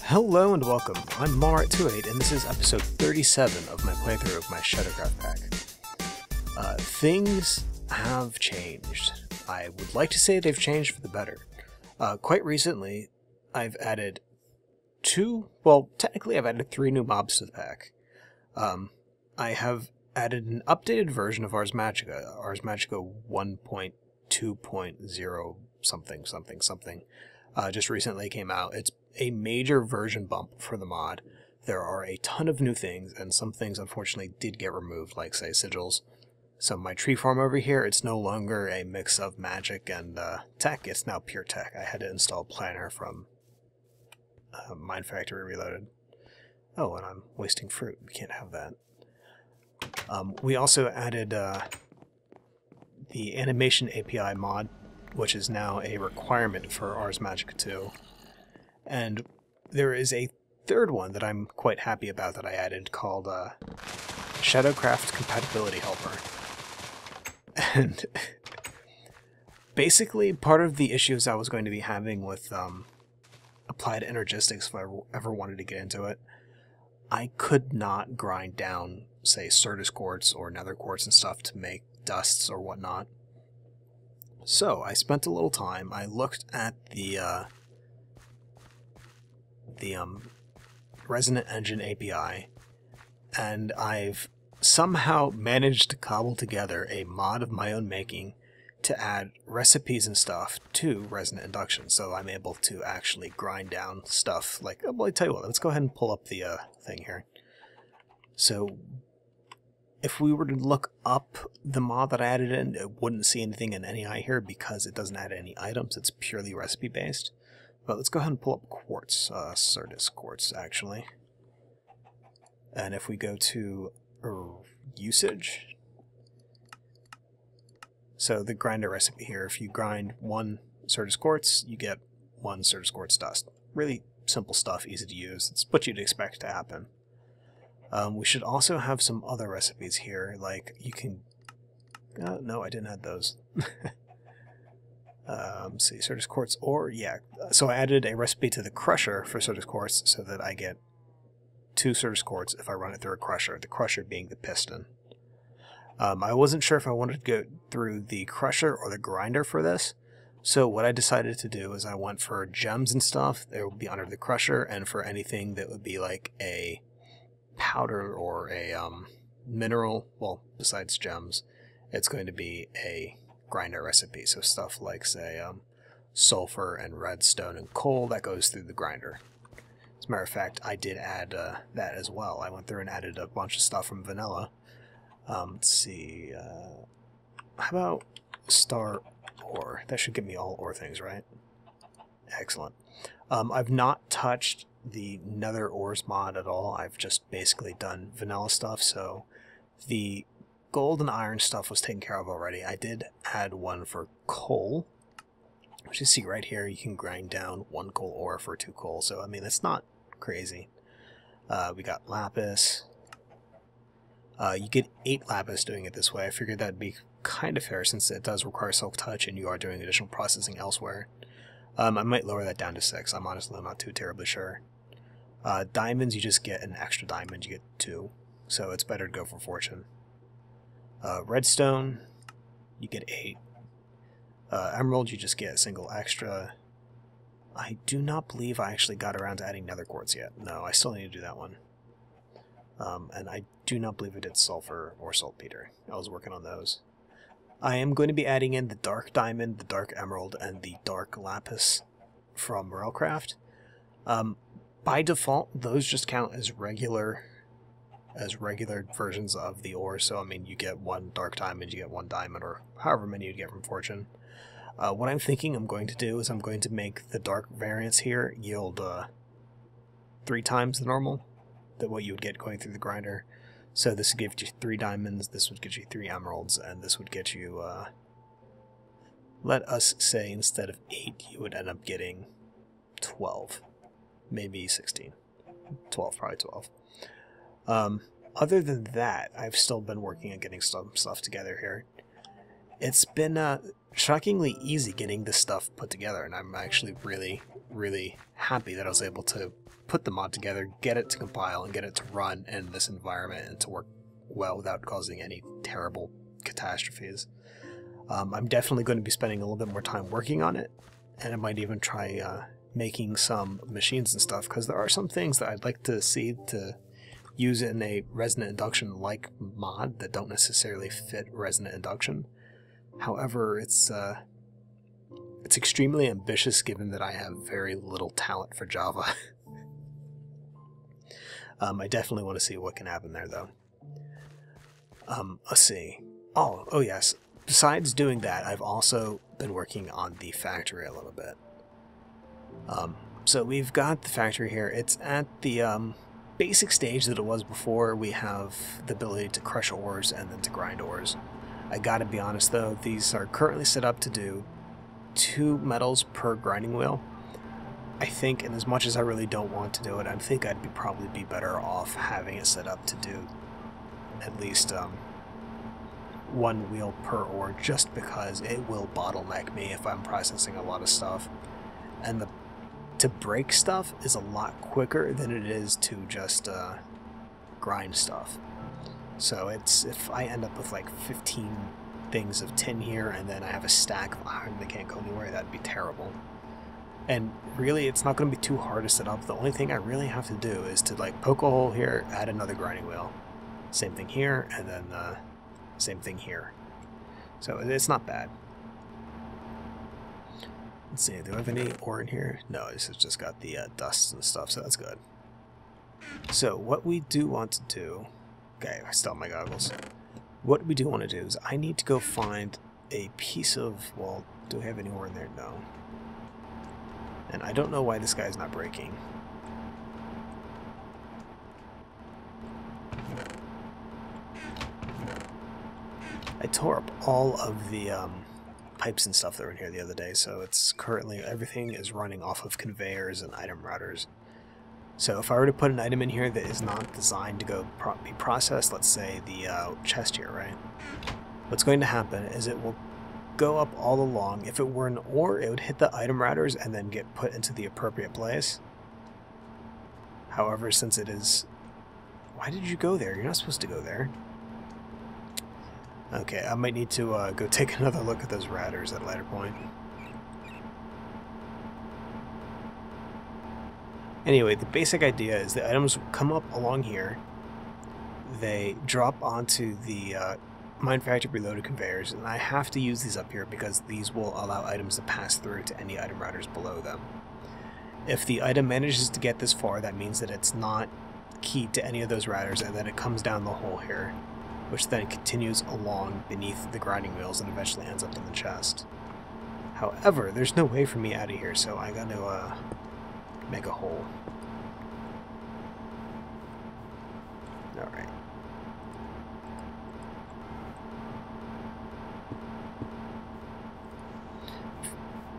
Hello and welcome, I'm Mar28 and this is episode 37 of my playthrough of my SHADOWCRAFT pack. Things have changed. I would like to say they've changed for the better. Quite recently, I've added technically I've added 3 new mobs to the pack. I have added an updated version of Ars Magica, Ars Magica 1.2.0 something. Just recently came out. It's a major version bump for the mod. There are a ton of new things, and some things unfortunately did get removed, like say sigils. So my tree farm over here, it's no longer a mix of magic and tech, it's now pure tech. I had to install Planner from Mind Factory Reloaded. Oh, and I'm wasting fruit. We can't have that. We also added the animation API mod, which is now a requirement for Ars Magica 2. And there is a third one that I'm quite happy about that I added called SHADOWCRAFT Compatibility Helper. And basically part of the issues I was going to be having with applied energistics, if I ever wanted to get into it, I could not grind down, say, Certus quartz or nether quartz and stuff to make dusts or whatnot. So I spent a little time. I looked at the Resonant Engine API, and I've somehow managed to cobble together a mod of my own making to add recipes and stuff to Resonant Induction, so I'm able to actually grind down stuff like, well, I tell you what, let's go ahead and pull up the thing here. So if we were to look up the mod that I added in, it wouldn't see anything in NEI here because it doesn't add any items. It's purely recipe based. But let's go ahead and pull up quartz, Certus quartz actually. And if we go to usage, so the grinder recipe here, if you grind 1 Certus quartz, you get 1 Certus quartz dust. Really simple stuff, easy to use. It's what you'd expect to happen. We should also have some other recipes here, like you can... no, I didn't add those. Let's see, Certus quartz, or yeah. So I added a recipe to the crusher for Certus quartz so that I get 2 Certus quartz if I run it through a crusher, the crusher being the piston. I wasn't sure if I wanted to go through the crusher or the grinder for this, so what I decided to do is I went for gems and stuff. They would be under the crusher, and for anything that would be like a powder or a mineral, well, besides gems, it's going to be a grinder recipe. So stuff like, say, sulfur and redstone and coal, that goes through the grinder. As a matter of fact, I did add that as well. I went through and added a bunch of stuff from vanilla. Let's see, how about star ore? That should give me all ore things, right? Excellent. I've not touched the nether ores mod at all. I've just basically done vanilla stuff, so the gold and iron stuff was taken care of already. I did add one for coal, which you see right here. You can grind down 1 coal ore for 2 coal, so I mean, it's not crazy. We got lapis. You get 8 lapis doing it this way. I figured that'd be kind of fair since it does require self-touch and you are doing additional processing elsewhere. I might lower that down to 6. I'm honestly not too terribly sure. Diamonds, you just get an extra diamond. You get 2, so it's better to go for fortune. Redstone, you get 8. Emerald, you just get a single extra. I do not believe I actually got around to adding nether quartz yet. No, I still need to do that one. And I do not believe I did sulfur or saltpeter. I was working on those. I am going to be adding in the dark diamond, the dark emerald, and the dark lapis from Railcraft. By default, those just count as regular versions of the ore. So I mean, you get 1 dark diamond, you get 1 diamond, or however many you get from fortune. What I'm thinking I'm going to do is I'm going to make the dark variants here yield 3 times the normal, that what you would get going through the grinder. So this would give you 3 diamonds, this would get you 3 emeralds, and this would get you, let us say instead of 8, you would end up getting 12. Maybe 16. 12, probably 12. Other than that, I've still been working on getting some stuff together here. It's been shockingly easy getting this stuff put together, and I'm actually really happy that I was able to put the mod together, get it to compile, and get it to run in this environment and to work well without causing any terrible catastrophes. I'm definitely going to be spending a little bit more time working on it, and I might even try making some machines and stuff, because there are some things that I'd like to see to use in a Resonant Induction-like mod that don't necessarily fit Resonant Induction. However, it's extremely ambitious given that I have very little talent for Java. I definitely want to see what can happen there, though. Let's see. Oh yes. Besides doing that, I've also been working on the factory a little bit. So we've got the factory here. It's at the basic stage that it was before. We have the ability to crush ores and then to grind ores. I gotta be honest though, these are currently set up to do 2 metals per grinding wheel. I think, and as much as I really don't want to do it, I think I'd probably be better off having it set up to do at least 1 wheel per ore, just because it will bottleneck me if I'm processing a lot of stuff. And to break stuff is a lot quicker than it is to just grind stuff. So if I end up with like 15 things of tin here and then I have a stack of iron that can't go anywhere, that'd be terrible. And really, it's not going to be too hard to set up. The only thing I really have to do is to like poke a hole here, add another grinding wheel. Same thing here, and then same thing here. So it's not bad. Let's see, do I have any ore in here? No, this has just got the dust and stuff, so that's good. So what we do want to do... Okay, I still have my goggles. What we do want to do is I need to go find a piece of... Well, do I have any ore in there? No. And I don't know why this guy's not breaking. I tore up all of the pipes and stuff that were in here the other day, so it's currently, everything is running off of conveyors and item routers. So if I were to put an item in here that is not designed to go be processed, let's say the chest here, right? What's going to happen is it will go up all along. If it were an ore, it would hit the item routers and then get put into the appropriate place. However, since it is... Why did you go there? You're not supposed to go there. Okay, I might need to go take another look at those routers at a later point. Anyway, the basic idea is the items come up along here, they drop onto the Mine Factory Reloaded conveyors, and I have to use these up here because these will allow items to pass through to any item routers below them. If the item manages to get this far, that means that it's not keyed to any of those routers, and then it comes down the hole here, which then continues along beneath the grinding wheels and eventually ends up in the chest. However, there's no way for me out of here, so I got to make a hole. Alright.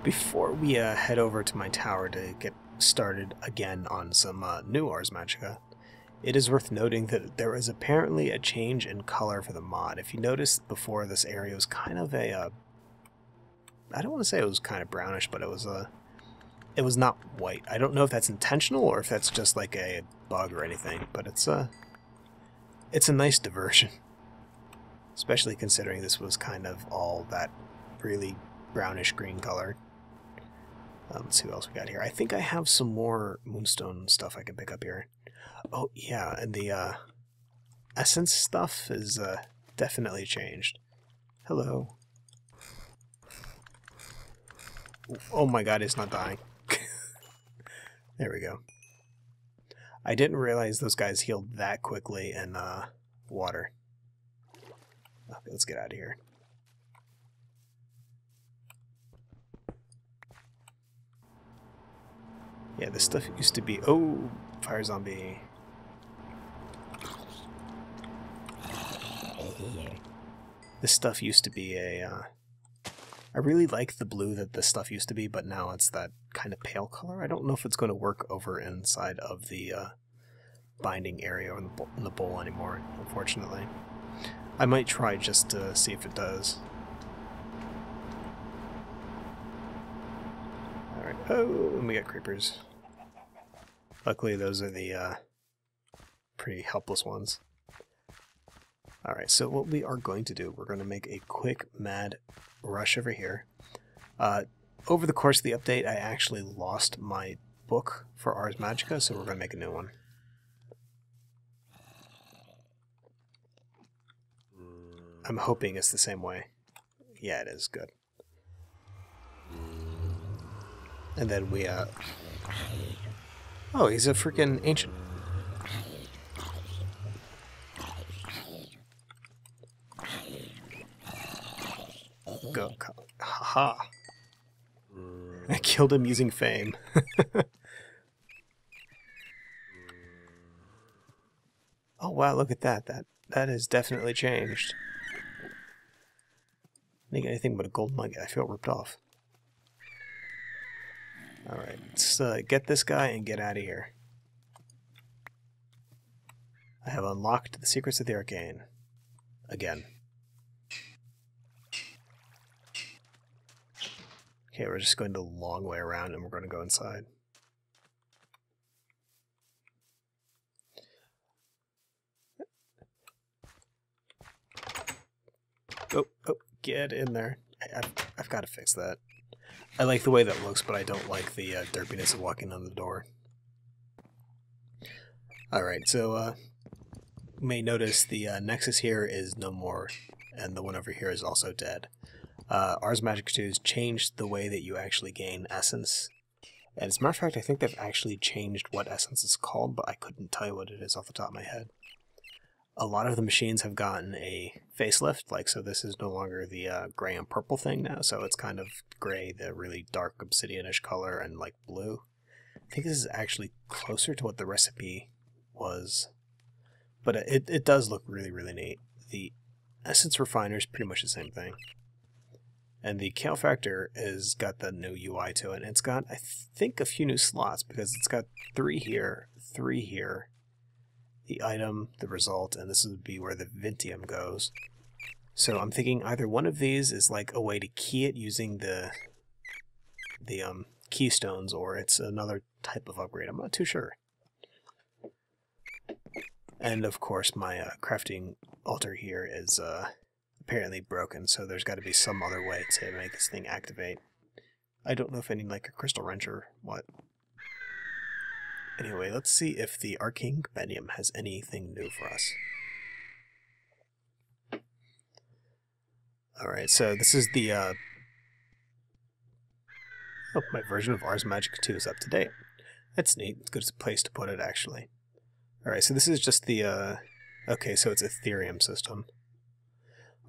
Before we head over to my tower to get started again on some new Ars Magica, it is worth noting that there is apparently a change in color for the mod. If you noticed before, this area was kind of a... I don't want to say it was kind of brownish, but it was not white. I don't know if that's intentional or if that's just like a bug or anything, but it's a nice diversion. Especially considering this was kind of all that really brownish green color. Let's see what else we got here. I think I have some more moonstone stuff I can pick up here. Oh yeah, and the essence stuff is definitely changed. Hello. Oh my god, it's not dying. There we go. I didn't realize those guys healed that quickly in water. Okay, let's get out of here. Yeah, this stuff used to be... Oh, fire zombie. This stuff used to be a... I really like the blue that this stuff used to be, but now it's that kind of pale color. I don't know if it's going to work over inside of the binding area in the bowl anymore, unfortunately. I might try just to see if it does. Oh, and we got creepers. Luckily, those are the pretty helpless ones. Alright, so what we are going to do, we're going to make a quick, mad rush over here. Over the course of the update, I actually lost my book for Ars Magica, so we're going to make a new one. I'm hoping it's the same way. Yeah, it is. Good. And then we, oh, he's a freaking ancient. Go. Haha. I killed him using fame. Oh wow, look at that. That has definitely changed. Didn't get anything but a gold nugget. I feel ripped off. Alright, let's get this guy and get out of here. I have unlocked the secrets of the arcane. Again. Okay, we're just going the long way around and we're going to go inside. Oh, get in there. I've got to fix that. I like the way that looks, but I don't like the derpiness of walking on the door. Alright, so you may notice the Nexus here is no more, and the one over here is also dead. Ars Magica 2 has changed the way that you actually gain essence. And as a matter of fact, I think they've actually changed what essence is called, but I couldn't tell you what it is off the top of my head. A lot of the machines have gotten a facelift, like, so this is no longer the gray and purple thing now, so it's kind of gray, the really dark obsidianish color, and like blue. I think this is actually closer to what the recipe was, but it does look really, really neat. The essence refiner is pretty much the same thing. And the Kale Factor has got the new UI to it, and it's got, I think, a few new slots, because it's got 3 here, 3 here, the item, the result, and this would be where the Vindium goes. So I'm thinking either one of these is like a way to key it using the keystones, or it's another type of upgrade. I'm not too sure. And of course my crafting altar here is apparently broken, so there's got to be some other way to make this thing activate. I don't know if I need like a crystal wrench or what. Anyway, let's see if the Arcane Compendium has anything new for us. Alright, so this is the oh, my version of Ars Magica 2 is up to date. That's neat. It's a good place to put it, actually. Alright, so this is just the okay, so it's Etherium system.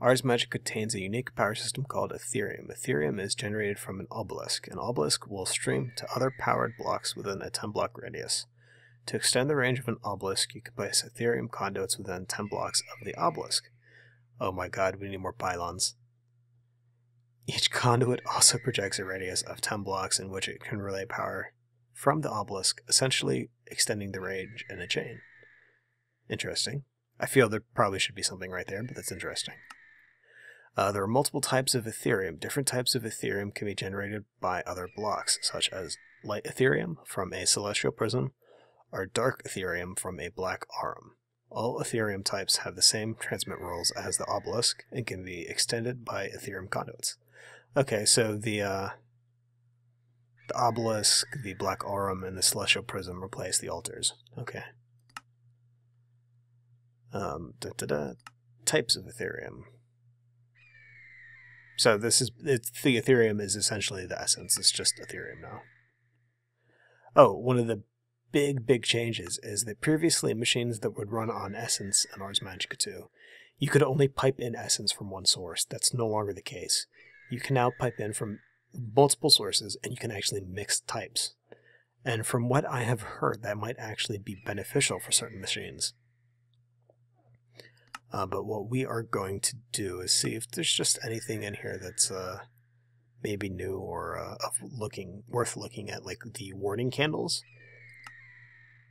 Ars Magica contains a unique power system called Etherium. Etherium is generated from an obelisk. An obelisk will stream to other powered blocks within a 10-block radius. To extend the range of an obelisk, you can place Etherium conduits within 10 blocks of the obelisk. Oh my god, we need more pylons. Each conduit also projects a radius of 10 blocks in which it can relay power from the obelisk, essentially extending the range in a chain. Interesting. I feel there probably should be something right there, but that's interesting. There are multiple types of Etherium. Different types of Etherium can be generated by other blocks, such as light Etherium from a celestial prism, or dark Etherium from a black arum. All Etherium types have the same transmit rules as the obelisk and can be extended by Etherium conduits. Okay, so the obelisk, the black arum, and the celestial prism replace the altars. Okay. Types of Etherium. So this is, the Etherium is essentially the essence. It's just Etherium now. Oh, one of the big changes is that previously machines that would run on Essence and Ars Magica 2, you could only pipe in Essence from one source. That's no longer the case. You can now pipe in from multiple sources, and you can actually mix types. And from what I have heard, that might actually be beneficial for certain machines. But what we are going to do is see if there's just anything in here that's maybe new or worth looking at, like the warding candles,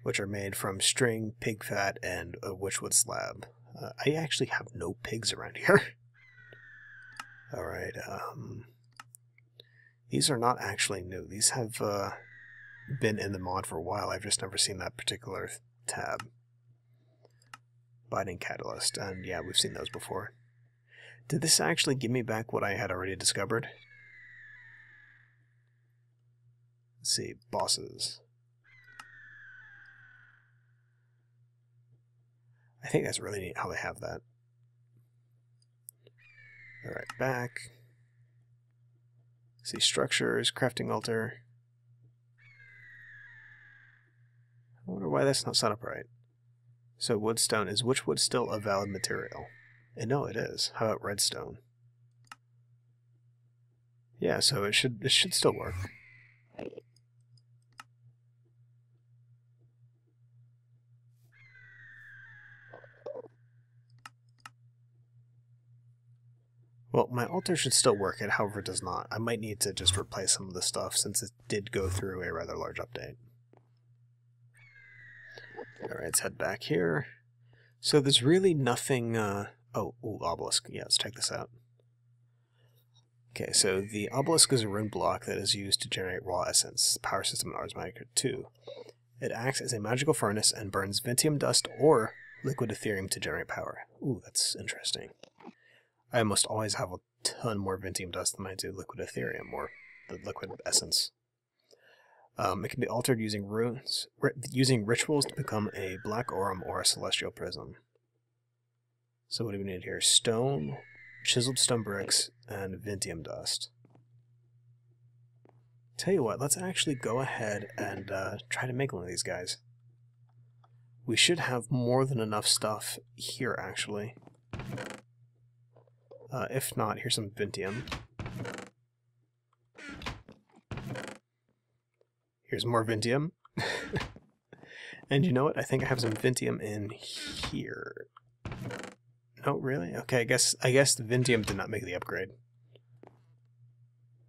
which are made from string, pig fat, and a witchwood slab. I actually have no pigs around here. Alright, These are not actually new. These have been in the mod for a while. I've just never seen that particular tab. Binding Catalyst, and yeah, we've seen those before. Did this actually give me back what I had already discovered? Let's see, bosses. I think that's really neat how they have that. Alright, back. See, structures, crafting altar. I wonder why that's not set up right. So woodstone, is witch wood still a valid material? And no, it is. How about redstone? Yeah, so it should still work. Well, my altar should still work, it however does not. I might need to just replace some of the stuff since it did go through a rather large update. Alright, let's head back here. So there's really nothing... Oh, obelisk. Yeah, let's check this out. Okay, so the obelisk is a rune block that is used to generate raw essence, power system in Ars Magica 2. It acts as a magical furnace and burns Vindium dust or liquid Etherium to generate power. Ooh, that's interesting. I almost always have a ton more Vindium dust than I do liquid Etherium, or the liquid essence. It can be altered using runes, using rituals to become a black aurum or a celestial prism. So what do we need here? Stone, chiseled stone bricks, and Vindium dust. Tell you what, let's actually go ahead and try to make one of these guys. We should have more than enough stuff here, actually. If not, here's some Vindium. Here's more Vindium. And you know what? I think I have some Vindium in here. No, really? Okay, I guess the Vindium did not make the upgrade.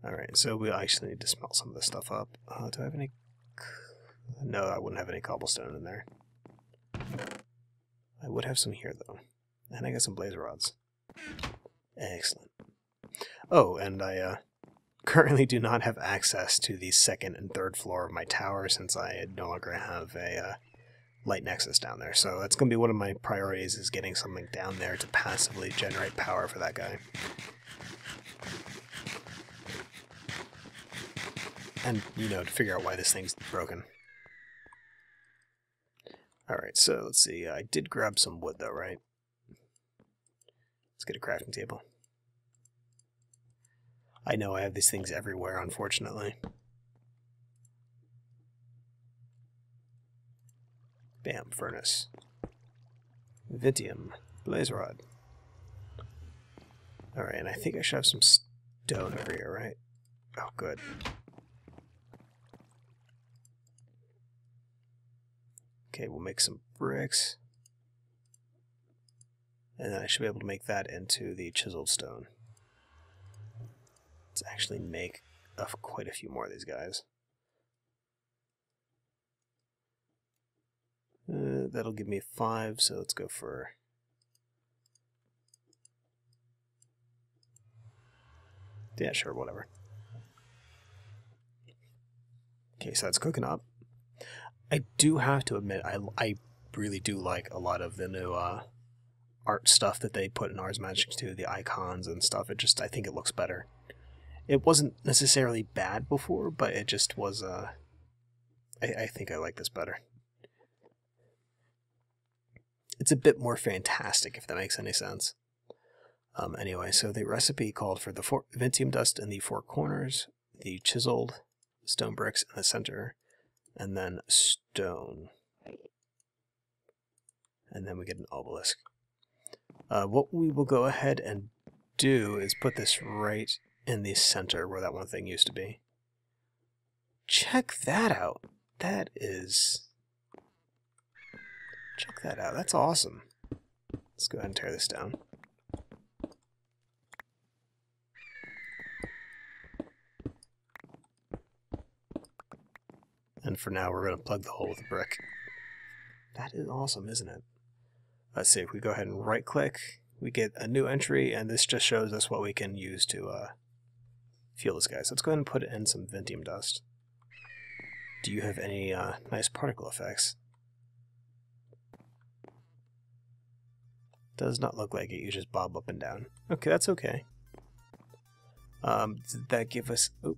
Alright, so we actually need to smelt some of this stuff up. Do I have any... No, I wouldn't have any cobblestone in there. I would have some here, though. And I got some blaze rods. Excellent. Oh, and I currently do not have access to the second and third floor of my tower since I no longer have a light nexus down there. So that's going to be one of my priorities, is getting something down there to passively generate power for that guy. And, you know, to figure out why this thing's broken. Alright, so let's see. I did grab some wood though, right? Let's get a crafting table. I know I have these things everywhere, unfortunately. Bam, furnace. Vindium. Blaze rod. Alright, and I think I should have some stone over here, right? Oh, good. Okay, we'll make some bricks. And then I should be able to make that into the chiseled stone. Let's actually make quite a few more of these guys. That'll give me 5, so let's go for... Yeah, sure, whatever. Okay, so that's cooking up. I do have to admit, I really do like a lot of the new art stuff that they put in Ars Magica 2, the icons and stuff. I think it looks better. It wasn't necessarily bad before, but it just was, I think I like this better. It's a bit more fantastic, if that makes any sense. Anyway, so the recipe called for the Vindium dust in the 4 corners, the chiseled stone bricks in the center, and then stone. And then we get an obelisk. What we will go ahead and do is put this right in the center where that one thing used to be. Check that out. That is... Check that out. That's awesome. Let's go ahead and tear this down. And for now, we're going to plug the hole with a brick. That is awesome, isn't it? Let's see, if we go ahead and right-click, we get a new entry, and this just shows us what we can use to fuel this guy. So let's go ahead and put in some Vindium dust. Do you have any nice particle effects? Does not look like it. You just bob up and down. Okay, that's okay. Did that give us... Oh,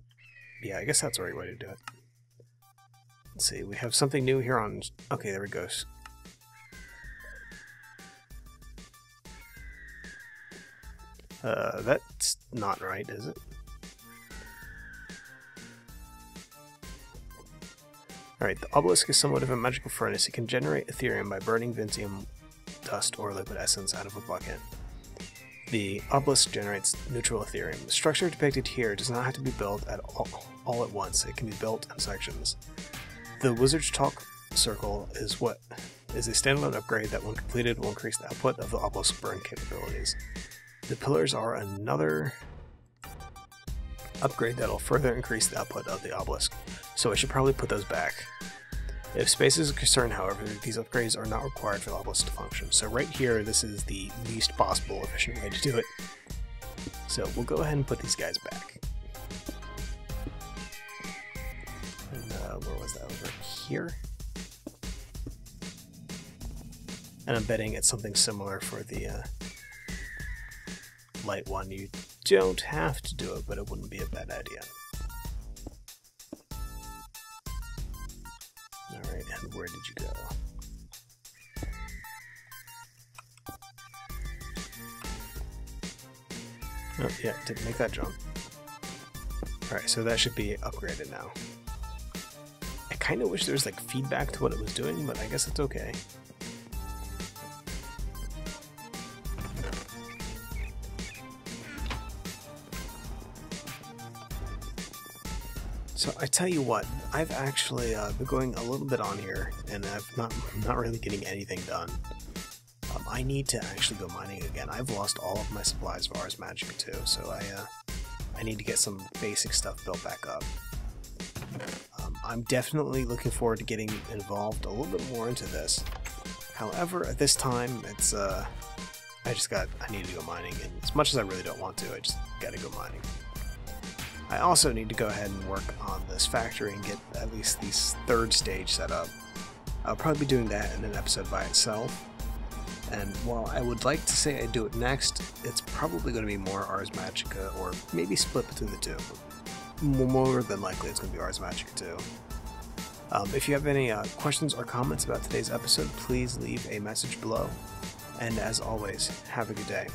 yeah, I guess that's the right way to do it. Let's see, we have something new here on... Okay, there it goes. That's not right, is it? Alright, the obelisk is somewhat of a magical furnace. It can generate Etherium by burning Vindium dust or liquid essence out of a bucket. The obelisk generates neutral Etherium. The structure depicted here does not have to be built at all at once. It can be built in sections. The Wizard's Talk Circle is a standalone upgrade that, when completed, will increase the output of the obelisk burn capabilities. The pillars are another upgrade that will further increase the output of the obelisk, so I should probably put those back. If space is a concern, however, these upgrades are not required for the obelisk to function. So right here, this is the least possible efficient way to do it. So we'll go ahead and put these guys back. And where was that? Over here? And I'm betting it's something similar for the light one. You don't have to do it, but it wouldn't be a bad idea. Alright, and where did you go? Oh, yeah, didn't make that jump. Alright, so that should be upgraded now. I kind of wish there was like feedback to what it was doing, but I guess it's okay. So I tell you what, I've actually been going a little bit on here, and I'm not really getting anything done. I need to actually go mining again. I've lost all of my supplies of Ars Magica too, so I need to get some basic stuff built back up. I'm definitely looking forward to getting involved a little bit more into this. However, at this time, it's I need to go mining, and as much as I really don't want to, I just gotta go mining. I also need to go ahead and work on this factory and get at least this third stage set up. I'll probably be doing that in an episode by itself. And while I would like to say I do it next, it's probably going to be more Ars Magica, or maybe split between the two. More than likely it's going to be Ars Magica too. If you have any questions or comments about today's episode, please leave a message below. And as always, have a good day.